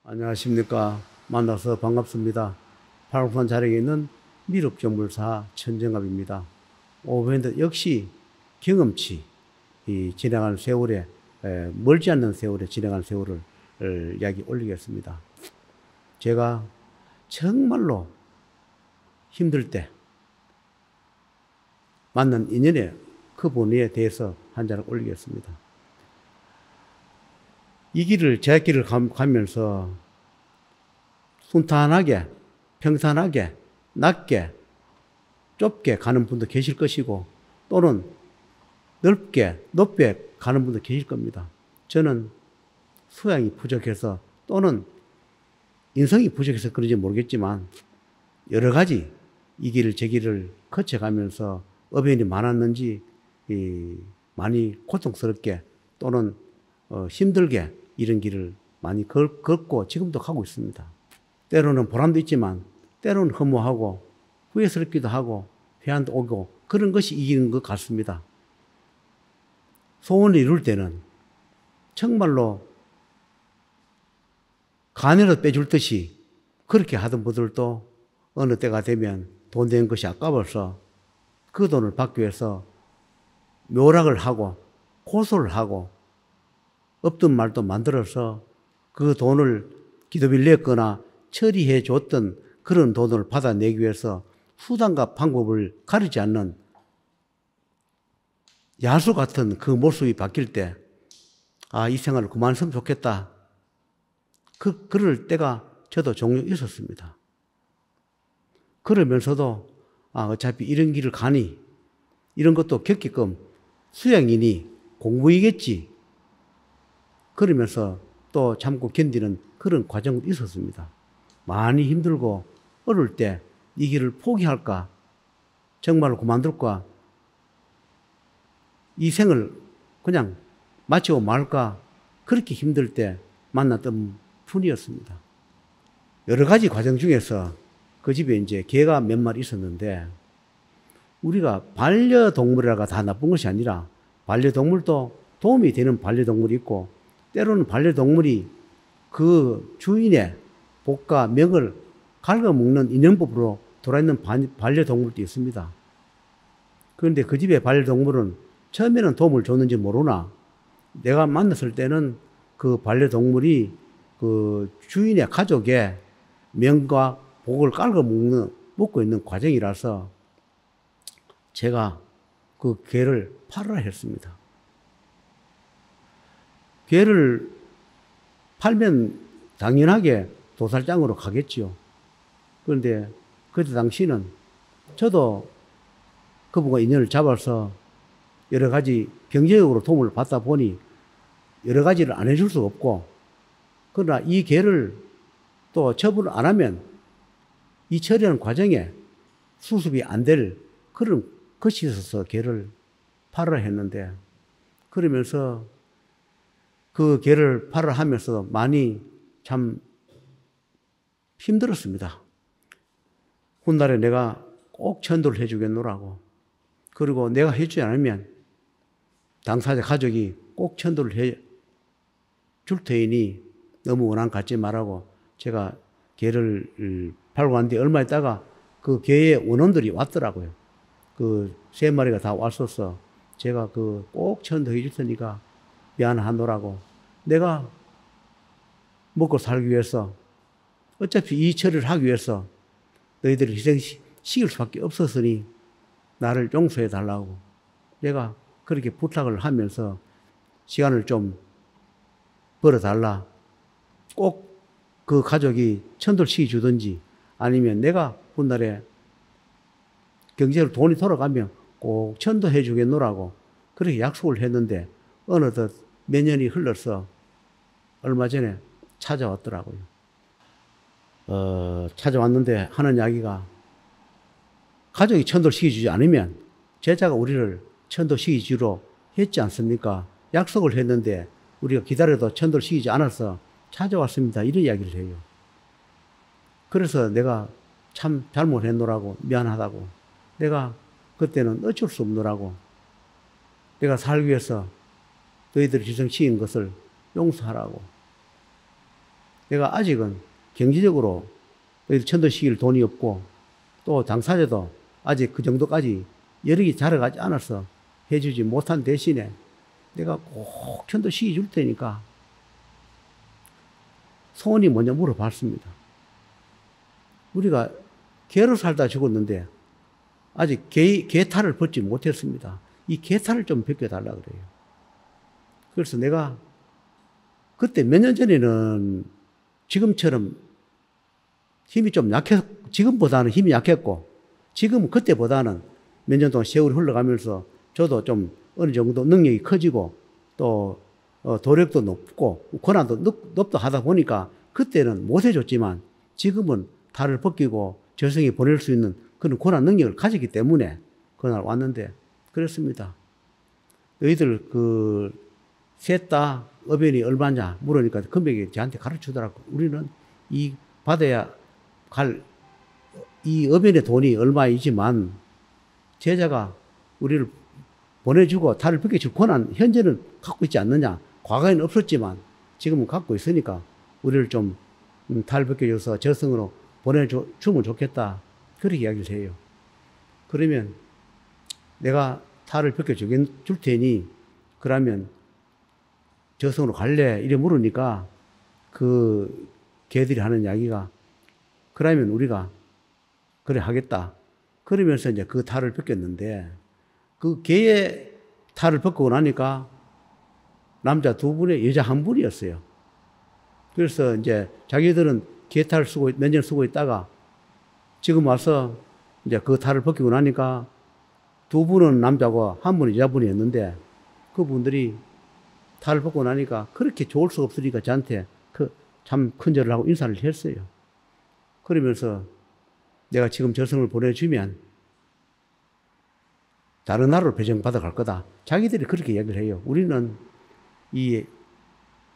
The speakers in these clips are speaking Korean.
안녕하십니까. 만나서 반갑습니다. 팔공산 자락에 있는 미륵정물사 천정갑입니다. 오후에는 역시 경험치, 지나가는 세월에, 멀지 않는 세월에 지나가는 세월을 이야기 올리겠습니다. 제가 정말로 힘들 때 만난 인연의 그분에 대해서 한 자락 올리겠습니다. 이 길을, 제 길을 가면서 순탄하게, 평탄하게, 낮게, 좁게 가는 분도 계실 것이고, 또는 넓게, 높게 가는 분도 계실 겁니다. 저는 수양이 부족해서, 또는 인성이 부족해서 그런지 모르겠지만, 여러 가지 이 길을, 제 길을 거쳐가면서 어려움이 많았는지, 많이 고통스럽게, 또는 힘들게 이런 길을 많이 걷고 지금도 가고 있습니다. 때로는 보람도 있지만 때로는 허무하고 후회스럽기도 하고 회한도 오고 그런 것이 이기는 것 같습니다. 소원을 이룰 때는 정말로 간이라도 빼줄 듯이 그렇게 하던 분들도 어느 때가 되면 돈 되는 것이 아까워서 그 돈을 받기 위해서 묘락을 하고 고소를 하고 없던 말도 만들어서 그 돈을 기도빌렸거나 처리해 줬던 그런 돈을 받아내기 위해서 수단과 방법을 가리지 않는 야수 같은 그 모습이 바뀔 때, 아, 이 생활을 그만했으면 좋겠다. 그럴 때가 저도 종종 있었습니다. 그러면서도, 아, 어차피 이런 길을 가니, 이런 것도 겪게끔 수양이니 공부이겠지. 그러면서 또 참고 견디는 그런 과정도 있었습니다. 많이 힘들고 어려울 때 이 길을 포기할까? 정말로 그만둘까? 이 생을 그냥 마치고 말까? 그렇게 힘들 때 만났던 분이었습니다. 여러 가지 과정 중에서 그 집에 이제 개가 몇 마리 있었는데 우리가 반려동물이라가 다 나쁜 것이 아니라 반려동물도 도움이 되는 반려동물이 있고 때로는 반려동물이 그 주인의 복과 명을 갉아먹는 인연법으로 돌아있는 반려동물도 있습니다. 그런데 그 집의 반려동물은 처음에는 도움을 줬는지 모르나 내가 만났을 때는 그 반려동물이 그 주인의 가족의 명과 복을 먹고 있는 과정이라서 제가 그 개를 팔으라 했습니다. 개를 팔면 당연하게 도살장으로 가겠지요. 그런데 그때 당시는 저도 그분과 인연을 잡아서 여러 가지 경제적으로 도움을 받다 보니 여러 가지를 안 해줄 수가 없고, 그러나 이 개를 또 처분을 안 하면 이 처리하는 과정에 수습이 안 될 그런 것이 있어서 개를 팔으라 했는데, 그러면서 그 개를 팔으라 하면서 많이 참 힘들었습니다. 훗날에 내가 꼭 전도를 해주겠노라고. 그리고 내가 해주지 않으면 당사자 가족이 꼭 전도를 해줄 테니 너무 원한 갖지 말라고 제가 개를 팔고 난 뒤에 얼마 있다가 그 개의 원원들이 왔더라고요. 그 3마리가 다 왔었어. 제가 그 꼭 전도해 줄 테니까 미안하노라고. 내가 먹고 살기 위해서 어차피 이 처리를 하기 위해서 너희들을 희생시킬 수밖에 없었으니 나를 용서해 달라고 내가 그렇게 부탁을 하면서 시간을 좀 벌어달라. 꼭 그 가족이 천도를 시켜주든지 아니면 내가 훗날에 경제로 돈이 돌아가면 꼭 천도해 주겠노라고 그렇게 약속을 했는데 어느덧 몇 년이 흘러서 얼마 전에 찾아왔더라고요. 찾아왔는데 하는 이야기가 가족이 천도를 시켜주지 않으면 제자가 우리를 천도시키기로 했지 않습니까? 약속을 했는데 우리가 기다려도 천도를 시키지 않아서 찾아왔습니다. 이런 이야기를 해요. 그래서 내가 참 잘못했노라고 미안하다고 내가 그때는 어쩔 수 없노라고 내가 살기 위해서 너희들이 희생시킨 것을 용서하라고 내가 아직은 경제적으로 천도 시킬 돈이 없고 또 당사자도 아직 그 정도까지 여력이 자라가지 않아서 해주지 못한 대신에 내가 꼭 천도 시켜줄 테니까 소원이 먼저 물어봤습니다. 우리가 개로 살다 죽었는데 아직 개탈을 벗지 못했습니다. 이 개탈을 좀 벗겨달라 그래요. 그래서 내가 그때 몇 년 전에는 지금처럼 힘이 좀 지금보다는 힘이 약했고, 지금은 그때보다는 몇 년 동안 세월이 흘러가면서 저도 좀 어느 정도 능력이 커지고, 또, 도력도 높고, 권한도 높다 하다 보니까 그때는 못 해줬지만 지금은 달을 벗기고 저승에 보낼 수 있는 그런 권한 능력을 가지기 때문에 그날 왔는데, 그랬습니다. 너희들 셋 다 업연이 얼마냐 물으니까 금액이 저한테 가르치더라고. 우리는 이 받아야 갈 이 업연의 돈이 얼마이지만 제자가 우리를 보내주고 달을 벗겨줄 권한 현재는 갖고 있지 않느냐. 과거에는 없었지만 지금은 갖고 있으니까 우리를 좀 달 벗겨줘서 저승으로 보내주면 좋겠다. 그렇게 이야기를 해요. 그러면 내가 달을 벗겨줄 테니 그러면 저승으로 갈래? 이래 물으니까 그 개들이 하는 이야기가 그러면 우리가 그래 하겠다. 그러면서 이제 그 탈을 벗겼는데 그 개의 탈을 벗고 나니까 남자 2분에 여자 1분이었어요. 그래서 이제 자기들은 개 탈을 쓰고 몇 년 쓰고 있다가 지금 와서 이제 그 탈을 벗기고 나니까 2분은 남자고 1분은 여자분이었는데 그분들이 탈을 벗고 나니까 그렇게 좋을 수가 없으니까 저한테 참 큰절을 하고 인사를 했어요. 그러면서 내가 지금 저승을 보내주면 다른 나라로 배정받아 갈 거다. 자기들이 그렇게 이야기를 해요. 우리는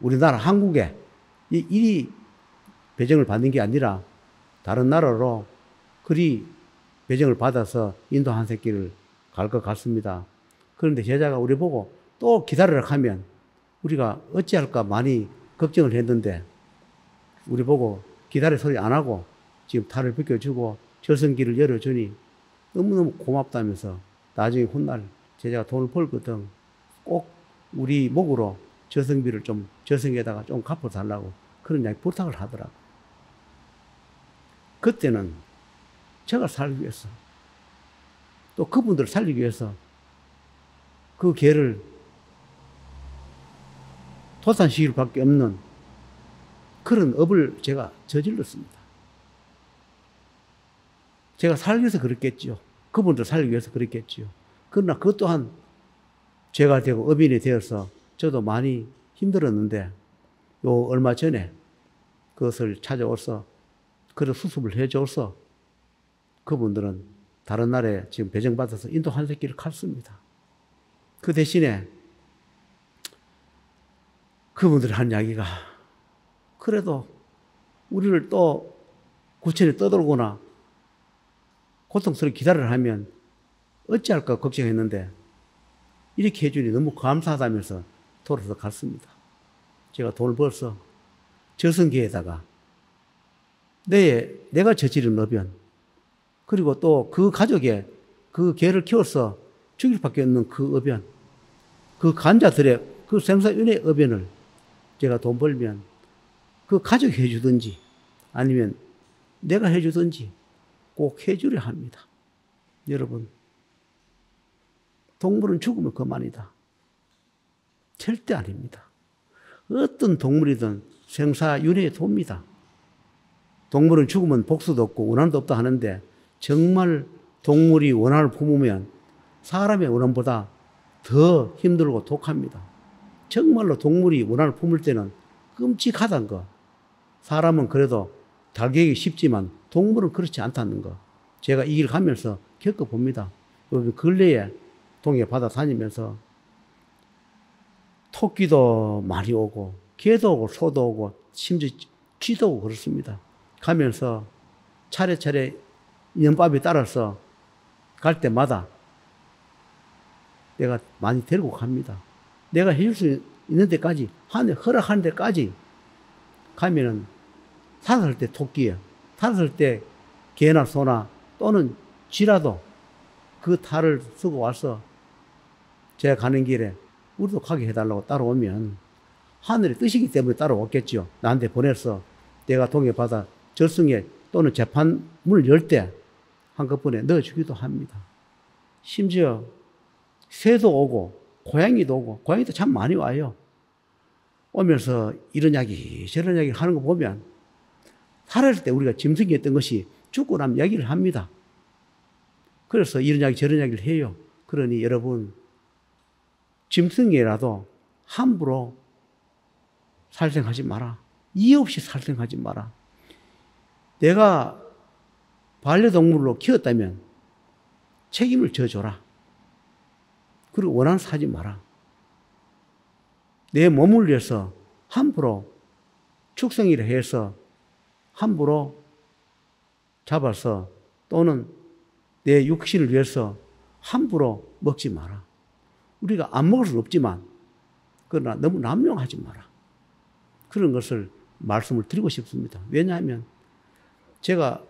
우리나라 한국에 이 배정을 받는 게 아니라 다른 나라로 그리 배정을 받아서 인도 한 새끼를 갈 것 같습니다. 그런데 제자가 우리 보고 또 기다리라 하면 우리가 어찌할까 많이 걱정을 했는데 우리 보고 기다릴 소리 안 하고 지금 탈을 벗겨주고 저승길을 열어주니 너무너무 고맙다면서 나중에 훗날 제자가 돈을 벌거든 꼭 우리 목으로 저승비를 좀 저승에다가 좀 갚아달라고 그런 이야기 부탁을 하더라고. 그때는 제가 살기 위해서 또 그분들을 살리기 위해서 그 개를 도산시킬 밖에 없는 그런 업을 제가 저질렀습니다. 제가 살기 위해서 그랬겠지요. 그분들 살기 위해서 그랬겠지요. 그러나 그것 또한 죄가 되고 업인이 되어서 저도 많이 힘들었는데 요 얼마 전에 그것을 찾아와서 그런 수습을 해줘서 그분들은 다른 나라에 지금 배정받아서 인도 한 새끼를 갔습니다. 그 대신에 그분들이 한 이야기가 그래도 우리를 또 구천에 떠돌거나 고통스럽게 기다리라 하면 어찌할까 걱정했는데 이렇게 해주니 너무 감사하다면서 돌아서 갔습니다. 제가 돈을 벌어서 저승계에다가 내가 저지른 어변 그리고 또 그 가족의 그 개를 키워서 죽일 밖에 없는 그 어변 그 간자들의 그 생사윤의 어변을 제가 돈 벌면 그 가족이 해주든지 아니면 내가 해주든지 꼭 해주려 합니다. 여러분 동물은 죽으면 그만이다. 절대 아닙니다. 어떤 동물이든 생사윤회에 돕니다. 동물은 죽으면 복수도 없고 원한도 없다 하는데 정말 동물이 원한을 품으면 사람의 원한보다 더 힘들고 독합니다. 정말로 동물이 원한을 품을 때는 끔찍하다는 거. 사람은 그래도 달개기 쉽지만 동물은 그렇지 않다는 거. 제가 이 길 가면서 겪어봅니다. 근래에 동해 바다 다니면서 토끼도 많이 오고 개도 오고 소도 오고 심지어 쥐도 오고 그렇습니다. 가면서 차례차례 인연밥에 따라서 갈 때마다 내가 많이 데리고 갑니다. 내가 해줄 수 있는 데까지, 허락하는 데까지 가면은 살았을 때 토끼예요. 살았을 때 개나 소나 또는 쥐라도 그 탈을 쓰고 와서 제가 가는 길에 우리도 가게 해달라고 따라오면 하늘의 뜻이기 때문에 따라왔겠죠. 나한테 보내서 내가 동해바다 절승에 또는 재판문을 열 때 한꺼번에 넣어주기도 합니다. 심지어 새도 오고 고양이도 오고, 고양이도 참 많이 와요. 오면서 이런 이야기 저런 이야기를 하는 거 보면 살았을 때 우리가 짐승이었던 것이 죽고 나면 이야기를 합니다. 그래서 이런 이야기 저런 이야기를 해요. 그러니 여러분, 짐승이라도 함부로 살생하지 마라. 이해 없이 살생하지 마라. 내가 반려동물로 키웠다면 책임을 져줘라. 그리고 원하는 사지 마라. 내 몸을 위해서 함부로 축생이라 해서 함부로 잡아서 또는 내 육신을 위해서 함부로 먹지 마라. 우리가 안 먹을 수는 없지만 그러나 너무 남용하지 마라. 그런 것을 말씀을 드리고 싶습니다. 왜냐하면 제가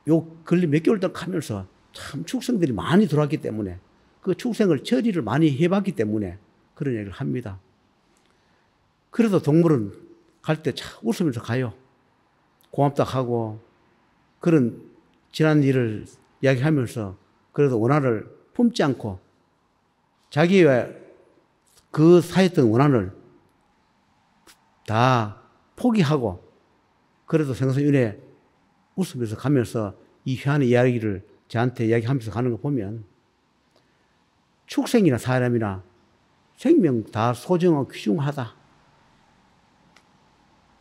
요 근래 몇 개월 동안 가면서 참 축생들이 많이 들어왔기 때문에 그 축생을 처리를 많이 해봤기 때문에 그런 얘기를 합니다. 그래도 동물은 갈 때 참 웃으면서 가요. 고맙다 하고 그런 지난 일을 이야기하면서 그래도 원한을 품지 않고 자기와 그 사이였던 원한을 다 포기하고 그래도 생선윤회 웃으면서 가면서 이 회한의 이야기를 저한테 이야기하면서 가는 거 보면 축생이나 사람이나 생명 다 소중하고 귀중하다.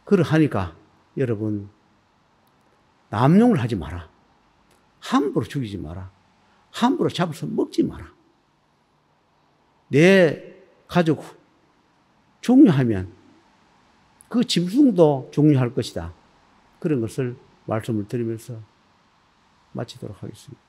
그러하니까 여러분 남용을 하지 마라. 함부로 죽이지 마라. 함부로 잡아서 먹지 마라. 내 가족 중요하면 그 짐승도 중요할 것이다. 그런 것을 말씀을 드리면서 마치도록 하겠습니다.